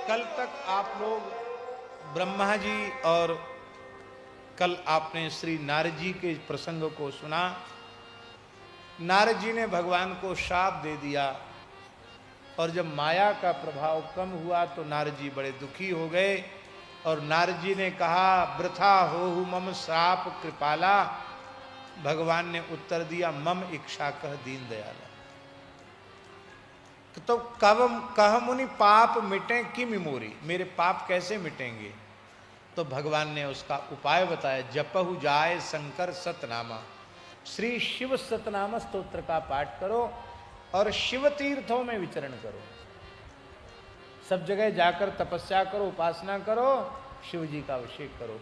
कल तक आप लोग ब्रह्मा जी और कल आपने श्री नारद जी के प्रसंग को सुना। नारद जी ने भगवान को शाप दे दिया और जब माया का प्रभाव कम हुआ तो नारद जी बड़े दुखी हो गए और नारद जी ने कहा वृथा होहु मम श्राप कृपाला। भगवान ने उत्तर दिया मम इच्छा कह दीन दयाला। तो कह मुनि पाप मिटे की मिमोरी, मेरे पाप कैसे मिटेंगे? तो भगवान ने उसका उपाय बताया, जपहु जाय शंकर सतनामा। श्री शिव सतनाम स्तोत्र का पाठ करो और शिव तीर्थों में विचरण करो, सब जगह जाकर तपस्या करो, उपासना करो, शिव जी का अभिषेक करो।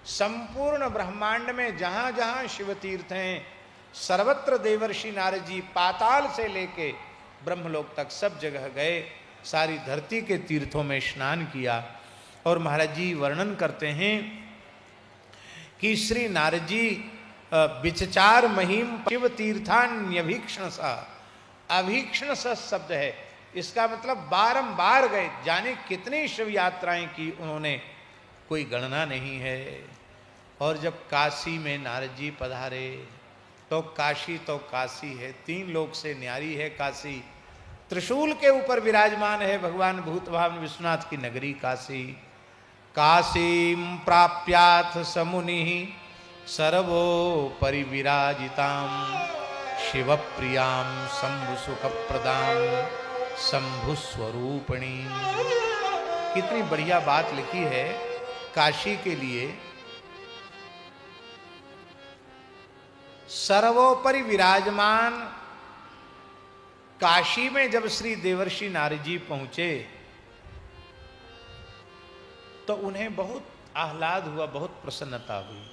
संपूर्ण ब्रह्मांड में जहां जहां शिव तीर्थ हैं सर्वत्र देवर्षि नारद जी पाताल से लेके ब्रह्मलोक तक सब जगह गए, सारी धरती के तीर्थों में स्नान किया। और महाराज जी वर्णन करते हैं कि श्री नारद जी विचचार महिम शिव तीर्थान्यभीक्षण सा, अभीक्षण सा शब्द है, इसका मतलब बारंबार गए, जाने कितनी शिव यात्राएं की उन्होंने, कोई गणना नहीं है। और जब काशी में नारद जी पधारे तो काशी है, तीन लोक से न्यारी है काशी। त्रिशूल के ऊपर विराजमान है भगवान भूतभावन विश्वनाथ की नगरी काशी। काशीं प्राप्याथ समुनि सर्वो परिविराजितां शिव प्रियां शंभु सुख प्रदां शंभु स्वरूपिणी। कितनी बढ़िया बात लिखी है काशी के लिए। सर्वोपरि विराजमान। काशी में जब श्री देवर्षि नारद जी पहुंचे तो उन्हें बहुत आह्लाद हुआ, बहुत प्रसन्नता हुई।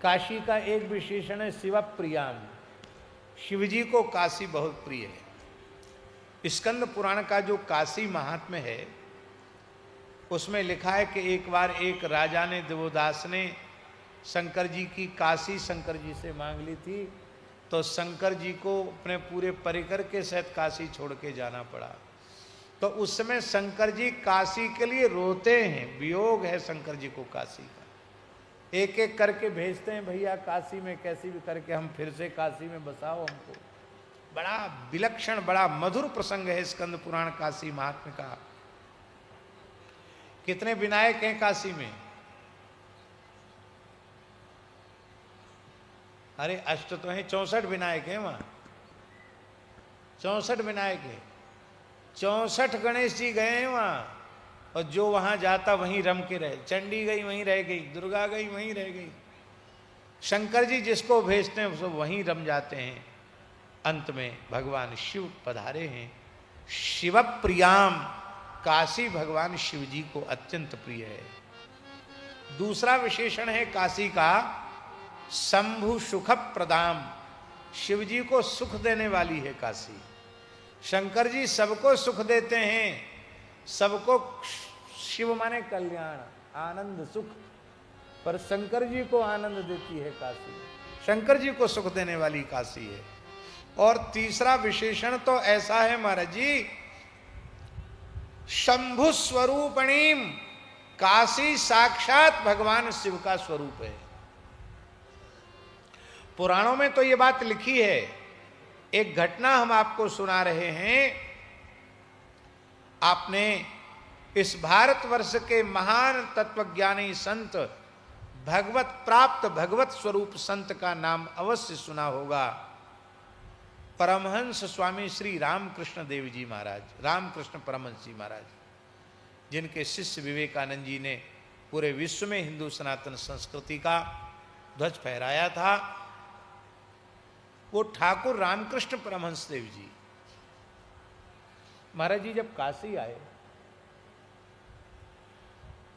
काशी का एक विशेषण है शिव प्रियाम, शिव जी को काशी बहुत प्रिय है। स्कंद पुराण का जो काशी महात्म्य है उसमें लिखा है कि एक बार एक राजा ने, देवोदास ने शंकर जी की काशी शंकर जी से मांग ली थी, तो शंकर जी को अपने पूरे परिकर के सहित काशी छोड़ के जाना पड़ा। तो उस समय शंकर जी काशी के लिए रोते हैं, वियोग है शंकर जी को काशी का। एक एक करके भेजते हैं, भैया काशी में कैसी भी करके हम फिर से काशी में बसाओ हमको। बड़ा विलक्षण, बड़ा मधुर प्रसंग है स्कंद पुराण काशी महात्म्य का। कितने विनायक हैं काशी में? अरे अष्ट तो हैं, 64 विनायक हैं वहां, 64 विनायक हैं, 64 गणेश जी गए हैं वहां। और जो वहां जाता वहीं रम के रहे, चंडी गई वहीं रह गई, दुर्गा गई वहीं रह गई। शंकर जी जिसको भेजते हैं सब वहीं रम जाते हैं। अंत में भगवान शिव पधारे हैं। शिव प्रियाम, काशी भगवान शिव जी को अत्यंत प्रिय है। दूसरा विशेषण है काशी का शंभु सुख प्रदाम, शिव जी को सुख देने वाली है काशी। शंकर जी सबको सुख देते हैं, सबको, शिव माने कल्याण, आनंद, सुख, पर शंकर जी को आनंद देती है काशी, शंकर जी को सुख देने वाली काशी है। और तीसरा विशेषण तो ऐसा है महाराज जी, शंभु स्वरूपणीम, काशी साक्षात भगवान शिव का स्वरूप है। पुराणों में तो ये बात लिखी है। एक घटना हम आपको सुना रहे हैं। आपने इस भारतवर्ष के महान तत्वज्ञानी संत, भगवत प्राप्त भगवत स्वरूप संत का नाम अवश्य सुना होगा, परमहंस स्वामी श्री रामकृष्ण देव जी महाराज, रामकृष्ण परमहंस जी महाराज, जिनके शिष्य विवेकानंद जी ने पूरे विश्व में हिंदू सनातन संस्कृति का ध्वज फहराया था। वो ठाकुर रामकृष्ण परमहंस देव जी महाराज जी जब काशी आए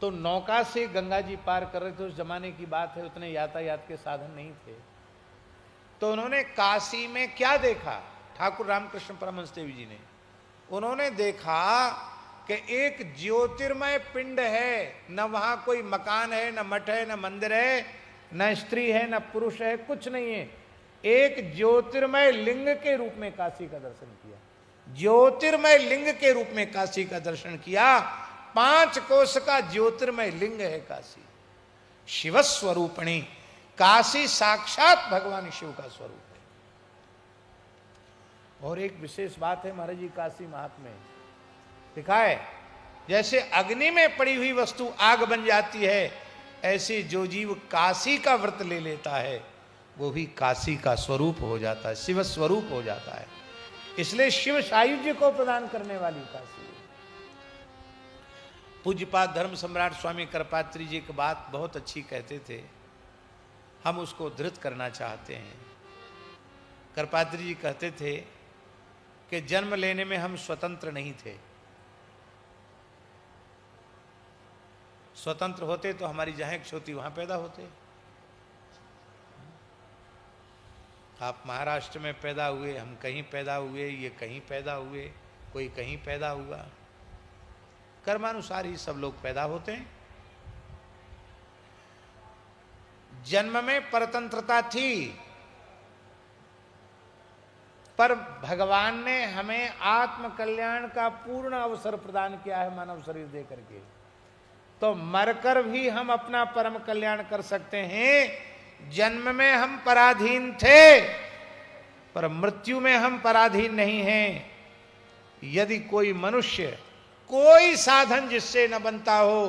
तो नौका से गंगा जी पार कर रहे थे। उस जमाने की बात है, उतने यातायात के साधन नहीं थे। तो उन्होंने काशी में क्या देखा, ठाकुर रामकृष्ण परमहंस देव जी ने, उन्होंने देखा कि एक ज्योतिर्मय पिंड है, न वहां कोई मकान है, न मठ है, न मंदिर है, न स्त्री है, न पुरुष है, कुछ नहीं है। एक ज्योतिर्मय लिंग के रूप में काशी का दर्शन किया, ज्योतिर्मय लिंग के रूप में काशी का दर्शन किया। 5 कोश का ज्योतिर्मय लिंग है काशी। शिव स्वरूपणी, काशी साक्षात भगवान शिव का स्वरूप है। और एक विशेष बात है महाराज जी, काशी महात्म्य में लिखा है, जैसे अग्नि में पड़ी हुई वस्तु आग बन जाती है, ऐसे जो जीव काशी का व्रत ले लेता है वो भी काशी का स्वरूप हो जाता है, शिव स्वरूप हो जाता है। इसलिए शिव सायुज्य को प्रदान करने वाली काशी है। पूज्यपाद धर्म सम्राट स्वामी कृपात्री जी की बात बहुत अच्छी कहते थे, हम उसको धृत करना चाहते हैं। कृपात्री जी कहते थे कि जन्म लेने में हम स्वतंत्र नहीं थे, स्वतंत्र होते तो हमारी जहां इच्छा होती वहां पैदा होते। आप महाराष्ट्र में पैदा हुए, हम कहीं पैदा हुए, ये कहीं पैदा हुए, कोई कहीं पैदा हुआ, कर्मानुसार ही सब लोग पैदा होते हैं। जन्म में परतंत्रता थी, पर भगवान ने हमें आत्म कल्याण का पूर्ण अवसर प्रदान किया है मानव शरीर दे करके, तो मरकर भी हम अपना परम कल्याण कर सकते हैं। जन्म में हम पराधीन थे, पर मृत्यु में हम पराधीन नहीं हैं। यदि कोई मनुष्य कोई साधन जिससे न बनता हो,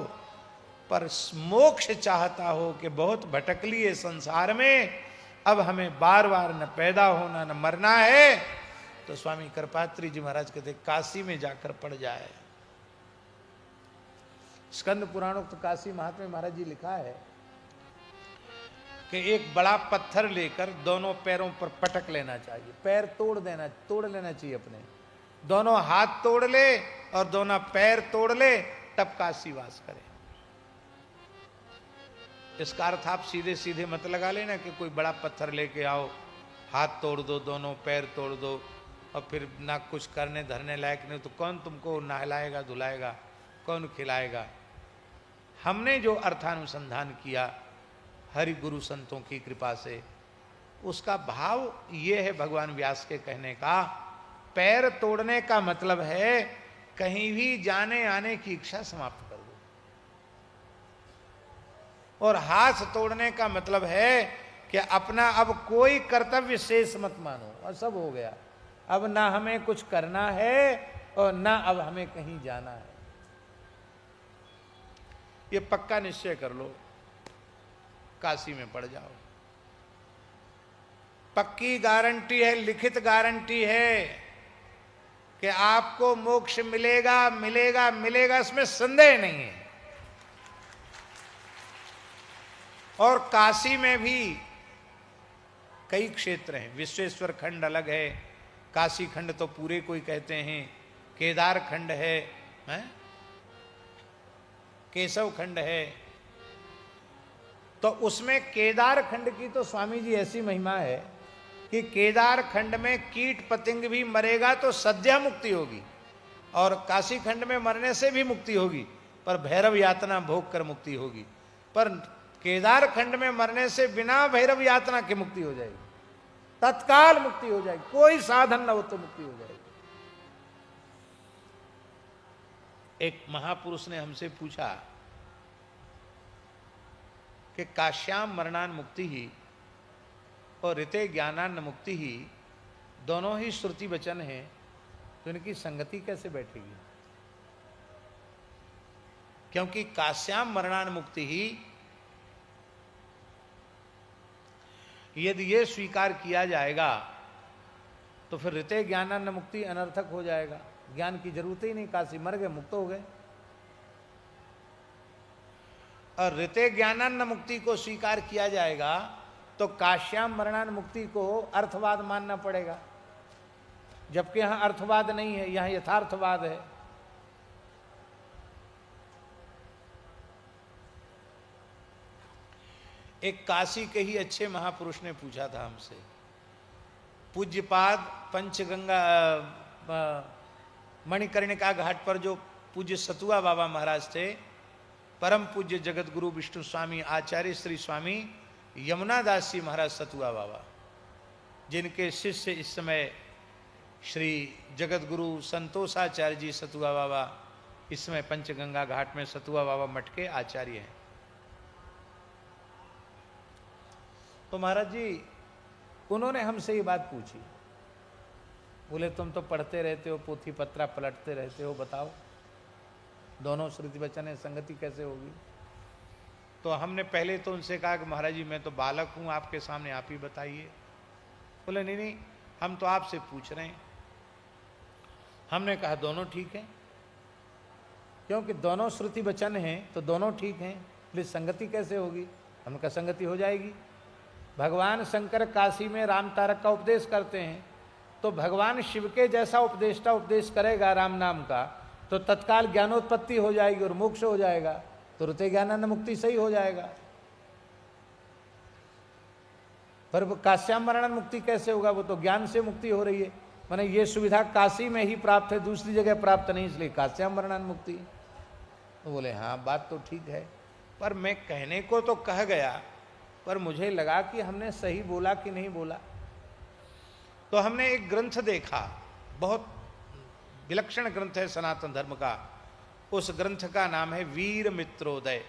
पर मोक्ष चाहता हो कि बहुत भटक लिए संसार में, अब हमें बार बार न पैदा होना न मरना है, तो स्वामी कृपात्री जी महाराज कहते काशी में जाकर पड़ जाए। स्कंद पुराणोक्त काशी महात्म्य महाराज जी लिखा है कि एक बड़ा पत्थर लेकर दोनों पैरों पर पटक लेना चाहिए, पैर तोड़ लेना चाहिए अपने, दोनों हाथ तोड़ ले और दोनों पैर तोड़ ले, तब काशी वास करे। इसका अर्थ आप सीधे सीधे मत लगा लेना कि कोई बड़ा पत्थर लेके आओ, हाथ तोड़ दो, दोनों पैर तोड़ दो, और फिर ना कुछ करने धरने लायक नहीं तो कौन तुमको नहलाएगा धुलाएगा, कौन खिलाएगा। हमने जो अर्थानुसंधान किया हरि गुरु संतों की कृपा से, उसका भाव ये है भगवान व्यास के कहने का, पैर तोड़ने का मतलब है कहीं भी जाने आने की इच्छा समाप्त कर दो, और हाथ तोड़ने का मतलब है कि अपना अब कोई कर्तव्य शेष मत मानो, और सब हो गया, अब ना हमें कुछ करना है और ना अब हमें कहीं जाना है। ये पक्का निश्चय कर लो, काशी में पड़ जाओ। पक्की गारंटी है, लिखित गारंटी है कि आपको मोक्ष मिलेगा मिलेगा मिलेगा, इसमें संदेह नहीं है। और काशी में भी कई क्षेत्र हैं, विश्वेश्वर खंड अलग है, काशी खंड तो पूरे कोई कहते हैं, केदार खंड है, केशव खंड है। तो उसमें केदार खंड की तो स्वामी जी ऐसी महिमा है कि केदार खंड में कीट पतंग भी मरेगा तो सद्या मुक्ति होगी, और काशी खंड में मरने से भी मुक्ति होगी, पर भैरव यातना भोग कर मुक्ति होगी। पर केदार खंड में मरने से बिना भैरव यातना की मुक्ति हो जाएगी, तत्काल मुक्ति हो जाएगी, कोई साधन न हो तो मुक्ति हो जाएगी। एक महापुरुष ने हमसे पूछा कि काश्याम मरणान मुक्ति ही और ऋते ज्ञानान मुक्ति ही दोनों ही श्रुति वचन हैं, तो इनकी संगति कैसे बैठेगी? क्योंकि काश्याम मरणान मुक्ति ही यदि ये स्वीकार किया जाएगा तो फिर ऋते ज्ञानान मुक्ति अनर्थक हो जाएगा, ज्ञान की जरूरत ही नहीं, काशी मर गए मुक्त हो गए। और ऋते ज्ञानान मुक्ति को स्वीकार किया जाएगा तो काश्याम मरणान मुक्ति को अर्थवाद मानना पड़ेगा, जबकि यहां अर्थवाद नहीं है, यहां यथार्थवाद है। एक काशी के ही अच्छे महापुरुष ने पूछा था हमसे, पूज्यपाद पंचगंगा मणिकर्णिका घाट पर जो पूज्य सतुआ बाबा महाराज थे, परम पूज्य जगत गुरु विष्णु स्वामी आचार्य श्री स्वामी यमुना दास जी महाराज सतुआ बाबा, जिनके शिष्य इस समय श्री जगत गुरु संतोषाचार्य जी सतुआ बाबा, इस समय पंचगंगा घाट में सतुआ बाबा मठ के आचार्य हैं। तो महाराज जी उन्होंने हमसे ये बात पूछी, बोले तुम तो पढ़ते रहते हो, पोथी पत्रा पलटते रहते हो, बताओ दोनों श्रुति वचन है, संगति कैसे होगी। तो हमने पहले तो उनसे कहा कि महाराज जी मैं तो बालक हूं, आपके सामने आप ही बताइए। बोले नहीं नहीं, हम तो आपसे पूछ रहे हैं। हमने कहा दोनों ठीक है, क्योंकि दोनों श्रुति वचन हैं तो दोनों ठीक हैं, इसलिए संगति कैसे होगी। हमने कहा संगति हो जाएगी। भगवान शंकर काशी में राम तारक का उपदेश करते हैं, तो भगवान शिव के जैसा उपदेष्टा उपदेश करेगा राम नाम का, तो तत्काल ज्ञानोत्पत्ति हो जाएगी और मोक्ष हो जाएगा, तुरंत ज्ञानानंद मुक्ति सही हो जाएगा। पर काश्यामरण मुक्ति कैसे होगा, वो तो ज्ञान से मुक्ति हो रही है। माने ये सुविधा काशी में ही प्राप्त है, दूसरी जगह प्राप्त नहीं, इसलिए काश्यामरण मुक्ति। तो बोले हाँ बात तो ठीक है, पर मैं कहने को तो कह गया, पर मुझे लगा कि हमने सही बोला कि नहीं बोला। तो हमने एक ग्रंथ देखा, बहुत विलक्षण ग्रंथ है सनातन धर्म का। उस ग्रंथ का नाम है वीर मित्रोदय।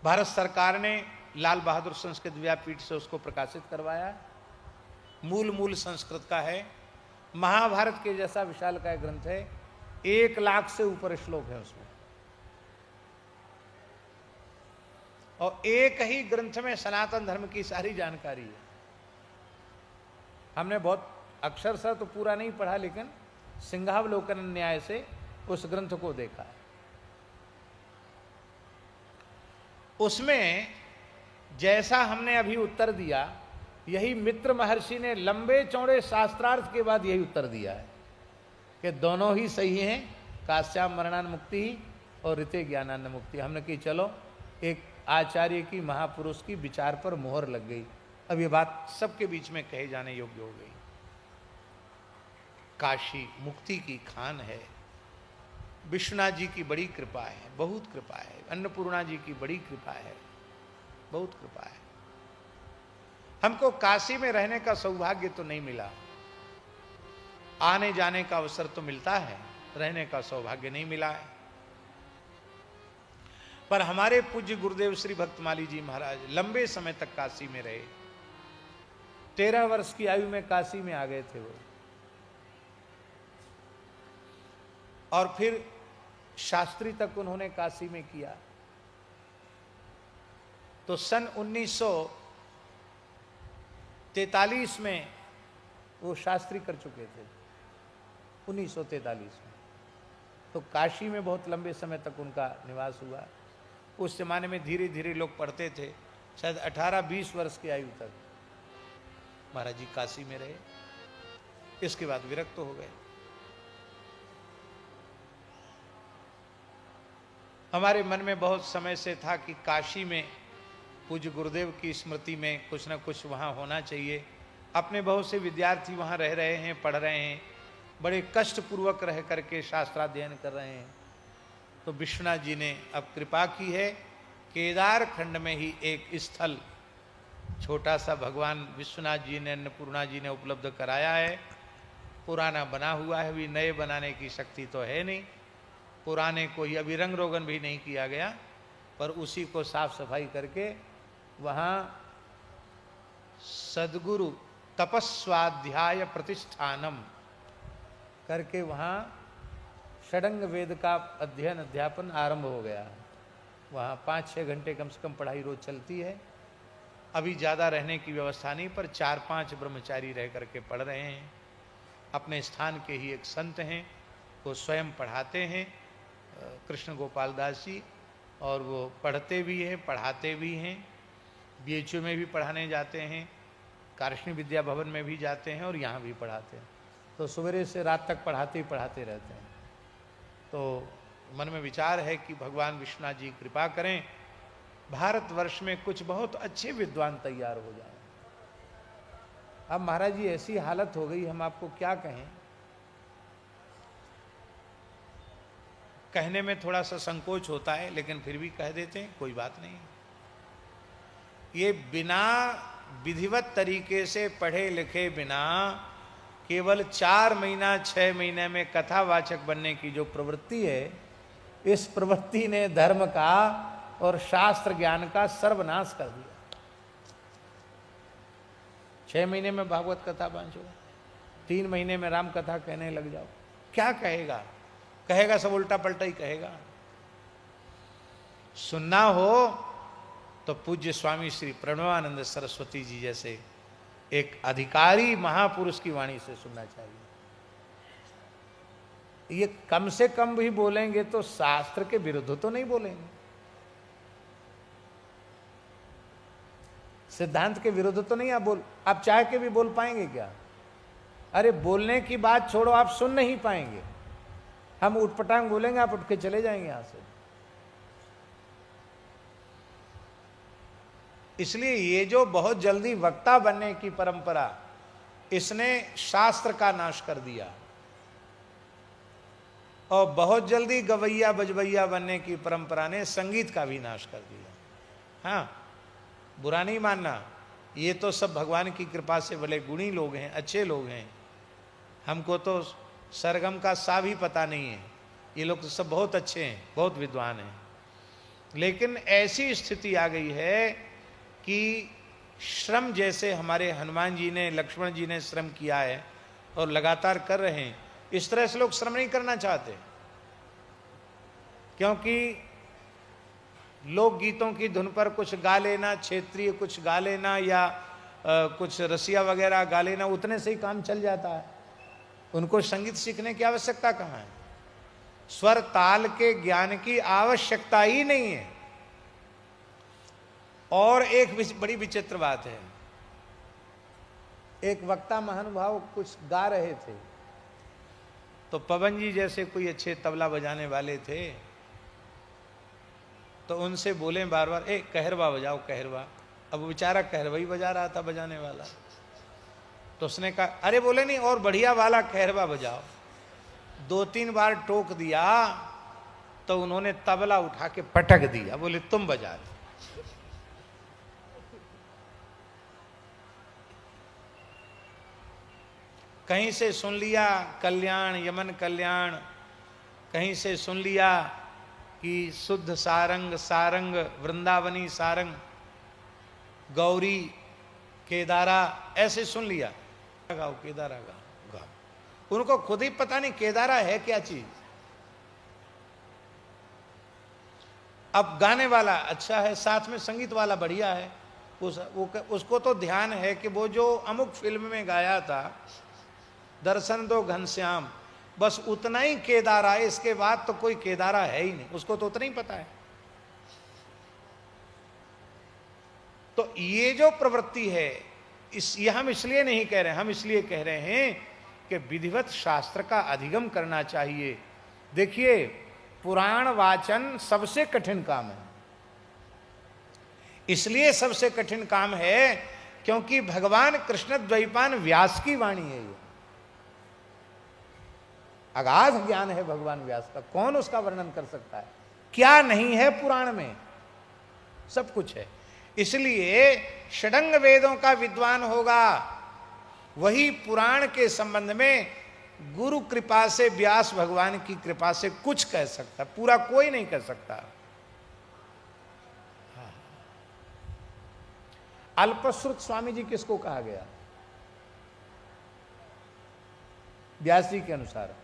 भारत सरकार ने लाल बहादुर संस्कृत व्यापीठ से उसको प्रकाशित करवाया। मूल संस्कृत का है, महाभारत के जैसा विशाल का ग्रंथ है, 1 लाख से ऊपर श्लोक है उसमें, और एक ही ग्रंथ में सनातन धर्म की सारी जानकारी है। हमने बहुत अक्षरशः तो पूरा नहीं पढ़ा, लेकिन सिंहावलोकन न्याय से उस ग्रंथ को देखा है। उसमें जैसा हमने अभी उत्तर दिया, यही मित्र महर्षि ने लंबे चौड़े शास्त्रार्थ के बाद यही उत्तर दिया है कि दोनों ही सही हैं, काश्याम मरणान मुक्ति और ऋते ज्ञानानंद मुक्ति। हमने कही चलो एक आचार्य की, महापुरुष की विचार पर मोहर लग गई। अब ये बात सबके बीच में कहे जाने योग्य हो गई। काशी मुक्ति की खान है, विश्वनाथ जी की बड़ी कृपा है, बहुत कृपा है, अन्नपूर्णा जी की बड़ी कृपा है, बहुत कृपा है। हमको काशी में रहने का सौभाग्य तो नहीं मिला, आने जाने का अवसर तो मिलता है, रहने का सौभाग्य नहीं मिला है। पर हमारे पूज्य गुरुदेव श्री भक्तमाली जी महाराज लंबे समय तक काशी में रहे। 13 वर्ष की आयु में काशी में आ गए थे वो, और फिर शास्त्री तक उन्होंने काशी में किया। तो सन 1943 में वो शास्त्री कर चुके थे, 1943 में। तो काशी में बहुत लंबे समय तक उनका निवास हुआ। उस जमाने में धीरे धीरे लोग पढ़ते थे, शायद 18-20 वर्ष की आयु तक महाराज जी काशी में रहे। इसके बाद विरक्त हो गए। हमारे मन में बहुत समय से था कि काशी में पूज्य गुरुदेव की स्मृति में कुछ न कुछ वहाँ होना चाहिए। अपने बहुत से विद्यार्थी वहाँ रह रहे हैं, पढ़ रहे हैं, बड़े कष्टपूर्वक रह करके शास्त्राध्ययन कर रहे हैं। तो विश्वनाथ जी ने अब कृपा की है, केदार खंड में ही एक स्थल छोटा सा भगवान विश्वनाथ जी ने, अन्नपूर्णा जी ने उपलब्ध कराया है। पुराना बना हुआ है, अभी नए बनाने की शक्ति तो है नहीं। पुराने को ही अभी रंग रोगन भी नहीं किया गया, पर उसी को साफ सफाई करके वहाँ सद्गुरु तपस्वाध्याय प्रतिष्ठानम करके वहाँ षडंग वेद का अध्ययन अध्यापन आरंभ हो गया। वहाँ 5-6 घंटे कम से कम पढ़ाई रोज चलती है। अभी ज़्यादा रहने की व्यवस्था नहीं, पर 4-5 ब्रह्मचारी रह करके पढ़ रहे हैं। अपने स्थान के ही एक संत हैं, वो स्वयं पढ़ाते हैं, कृष्ण गोपाल दास जी, और वो पढ़ते भी हैं, पढ़ाते भी हैं। BHU में भी पढ़ाने जाते हैं, कार्षणी विद्या भवन में भी जाते हैं, और यहाँ भी पढ़ाते हैं। तो सवेरे से रात तक पढ़ाते ही पढ़ाते रहते हैं। तो मन में विचार है कि भगवान विश्वनाथ जी कृपा करें, भारतवर्ष में कुछ बहुत अच्छे विद्वान तैयार हो जाएं। अब महाराज जी ऐसी हालत हो गई, हम आपको क्या कहें। कहने में थोड़ा सा संकोच होता है, लेकिन फिर भी कह देते हैं, कोई बात नहीं। ये बिना विधिवत तरीके से पढ़े लिखे बिना केवल 4 महीना 6 महीने में कथावाचक बनने की जो प्रवृत्ति है, इस प्रवृत्ति ने धर्म का और शास्त्र ज्ञान का सर्वनाश कर दिया। 6 महीने में भागवत कथा बांचो, 3 महीने में राम कथा कहने लग जाओ, क्या कहेगा? कहेगा सब उल्टा पलटा ही कहेगा। सुनना हो तो पूज्य स्वामी श्री प्रणवानंद सरस्वती जी जैसे एक अधिकारी महापुरुष की वाणी से सुनना चाहिए। ये कम से कम भी बोलेंगे तो शास्त्र के विरुद्ध तो नहीं बोलेंगे, सिद्धांत के विरुद्ध तो नहीं आप चाह के भी बोल पाएंगे क्या? अरे बोलने की बात छोड़ो, आप सुन नहीं पाएंगे। हम उठपटांग बोलेंगे, आप उठ के चले जाएंगे यहां से। इसलिए ये जो बहुत जल्दी वक्ता बनने की परंपरा, इसने शास्त्र का नाश कर दिया, और बहुत जल्दी गवैया बजवैया बनने की परंपरा ने संगीत का भी नाश कर दिया। हाँ, बुरा नहीं मानना, ये तो सब भगवान की कृपा से बड़े गुणी लोग हैं, अच्छे लोग हैं। हमको तो सरगम का सा भी पता नहीं है, ये लोग तो सब बहुत अच्छे हैं, बहुत विद्वान हैं। लेकिन ऐसी स्थिति आ गई है कि श्रम जैसे हमारे हनुमान जी ने, लक्ष्मण जी ने श्रम किया है और लगातार कर रहे हैं, इस तरह से लोग श्रम नहीं करना चाहते। क्योंकि लोक गीतों की धुन पर कुछ गा लेना, क्षेत्रीय कुछ गा लेना, या कुछ रसिया वगैरह गा लेना, उतने से ही काम चल जाता है। उनको संगीत सीखने की आवश्यकता कहाँ है? स्वर ताल के ज्ञान की आवश्यकता ही नहीं है। और एक बड़ी विचित्र बात है, एक वक्ता महानुभाव कुछ गा रहे थे, तो पवन जी जैसे कोई अच्छे तबला बजाने वाले थे, तो उनसे बोले बार बार, ए कहरवा बजाओ कहरवा। अब बेचारा कहरवा ही बजा रहा था बजाने वाला, तो उसने कहा अरे बोले नहीं, और बढ़िया वाला कहरवा बजाओ। 2-3 बार टोक दिया तो उन्होंने तबला उठा के पटक दिया, बोले तुम बजा दो। कहीं से सुन लिया कल्याण, यमन कल्याण, कहीं से सुन लिया कि शुद्ध सारंग, सारंग वृंदावनी सारंग, गौरी केदारा, ऐसे सुन लिया। गाओ केदारा गाओ। उनको खुद ही पता नहीं केदारा है क्या चीज। अब गाने वाला अच्छा है, साथ में संगीत वाला बढ़िया है, उसको तो ध्यान है कि वो जो अमुक फिल्म में गाया था, दर्शन दो घनश्याम, बस उतना ही केदारा है, इसके बाद तो कोई केदारा है ही नहीं, उसको तो उतना ही पता है। तो ये जो प्रवृत्ति है, ये हम इसलिए नहीं कह रहे, हम इसलिए कह रहे हैं कि विधिवत शास्त्र का अधिगम करना चाहिए। देखिए, पुराण वाचन सबसे कठिन काम है। इसलिए सबसे कठिन काम है क्योंकि भगवान कृष्ण द्वैपायन व्यास की वाणी है। ये अगाध ज्ञान है भगवान व्यास का, कौन उसका वर्णन कर सकता है? क्या नहीं है पुराण में? सब कुछ है। इसलिए षडंग वेदों का विद्वान होगा, वही पुराण के संबंध में गुरु कृपा से, व्यास भगवान की कृपा से कुछ कह सकता, पूरा कोई नहीं कह सकता। अल्पश्रुत स्वामी जी किसको कहा गया? व्यास जी के अनुसार।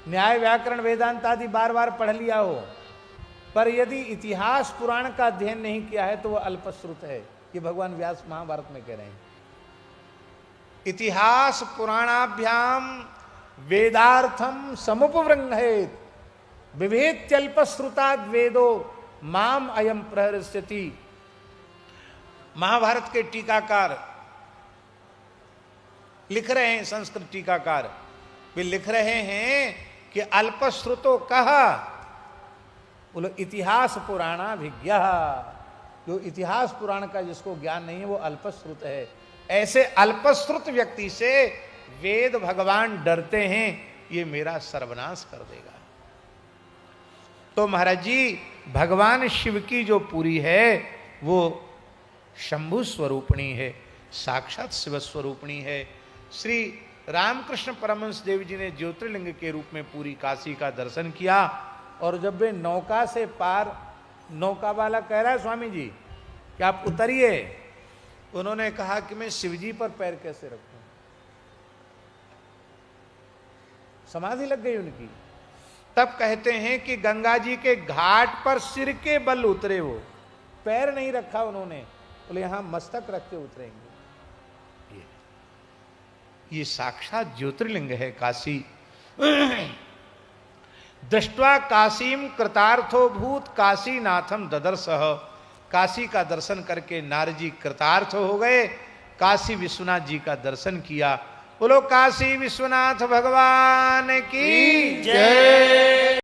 न्याय व्याकरण वेदांत आदि बार बार पढ़ लिया हो, पर यदि इतिहास पुराण का अध्ययन नहीं किया है तो वह अल्पश्रुत है। ये भगवान व्यास महाभारत में कह रहे हैं। इतिहास पुराणाभ्याम वेदार्थम समुपवृंहेत विभेत्यल्पश्रुताद् वेदो माम अयम प्रहृष्यति। महाभारत के टीकाकार लिख रहे हैं, संस्कृत टीकाकार वे लिख रहे हैं कि अल्पश्रुतो कहा, बोलो इतिहास पुराणाभिज्ञ, जो इतिहास पुराण का जिसको ज्ञान नहीं है वो अल्पश्रुत है। ऐसे अल्पश्रुत व्यक्ति से वेद भगवान डरते हैं, ये मेरा सर्वनाश कर देगा। तो महाराज जी, भगवान शिव की जो पूरी है वो शंभु स्वरूपणी है। साक्षात शिव स्वरूपिणी है। श्री रामकृष्ण परमहंस देव जी ने ज्योतिर्लिंग के रूप में पूरी काशी का दर्शन किया। और जब वे नौका से पार, नौका वाला कह रहा है स्वामी जी कि आप उतरिए, उन्होंने कहा कि मैं शिवजी पर पैर कैसे रखूं, समाधि लग गई उनकी। तब कहते हैं कि गंगा जी के घाट पर सिर के बल उतरे, वो पैर नहीं रखा उन्होंने, बोले यहां मस्तक रख के उतरेंगे। ये साक्षात ज्योतिर्लिंग है काशी। दृष्ट्वा काशीम कृतार्थो भूत काशीनाथम ददर्शः। काशी का दर्शन करके नारद जी कृतार्थ हो गए, काशी विश्वनाथ जी का दर्शन किया। बोलो काशी विश्वनाथ भगवान की जय।